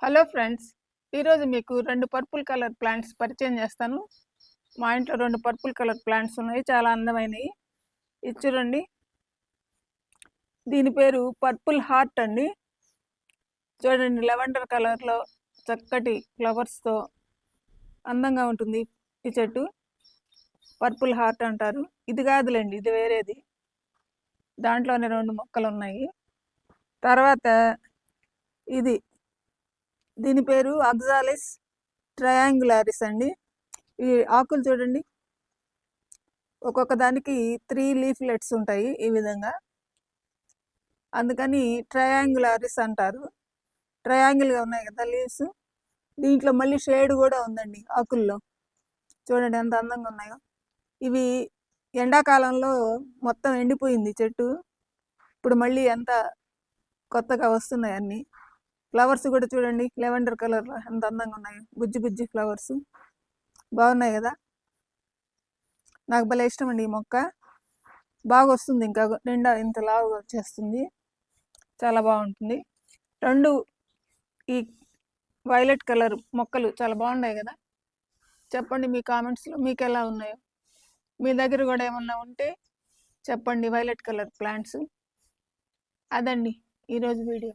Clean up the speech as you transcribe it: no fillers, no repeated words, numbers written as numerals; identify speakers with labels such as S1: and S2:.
S1: Hello friends, ఈరోజు మీకు 2 purple colour plants పరిచయం చేస్తాను. మా ఇంట్లో 2 పర్పుల్ కలర్ ప్లాంట్స్ ఉన్నాయి, చాలా అందమైనవి. ఇది చూడండి, దీని పేరు పర్పుల్ హార్ట్ అండి. చూడండి, లెవెండర్ కలర్లో చక్కటి ఫ్లవర్స్తో అందంగా ఉంటుంది ఈ చెట్టు. పర్పుల్ హార్ట్ అంటారు. ఇది కాదులేండి, ఇది వేరేది. దాంట్లోనే 2 మొక్కలు ఉన్నాయి. తర్వాత ఇది, దీని పేరు అగ్జాలిస్ ట్రయాంగులారిస్ అండి. ఈ ఆకులు చూడండి, ఒక్కొక్క దానికి 3 లీఫ్లెట్స్ ఉంటాయి ఈ విధంగా, అందుకని ట్రయాంగులారిస్ అంటారు. ట్రయాంగిల్గా ఉన్నాయి కదా లీవ్స్. దీంట్లో మళ్ళీ షేడ్ కూడా ఉందండి ఆకుల్లో. చూడండి ఎంత అందంగా ఉన్నాయో. ఇవి ఎండాకాలంలో మొత్తం ఎండిపోయింది చెట్టు, ఇప్పుడు మళ్ళీ ఎంత కొత్తగా వస్తున్నాయి అన్నీ. ఫ్లవర్స్ కూడా చూడండి, లెవెండర్ కలర్లో ఎంత అందంగా ఉన్నాయి, బుజ్జి బుజ్జి ఫ్లవర్స్ బాగున్నాయి కదా. నాకు భలే ఇష్టం అండి ఈ మొక్క, బాగా వస్తుంది, ఇంకా నిండా ఇంత లావుగా వచ్చేస్తుంది, చాలా బాగుంటుంది. 2 ఈ వైలెట్ కలర్ మొక్కలు చాలా బాగున్నాయి కదా. చెప్పండి మీ కామెంట్స్లో మీకు ఎలా ఉన్నాయో. మీ దగ్గర కూడా ఏమన్నా ఉంటే చెప్పండి, వైలెట్ కలర్ ప్లాంట్స్. అదండి ఈరోజు వీడియో.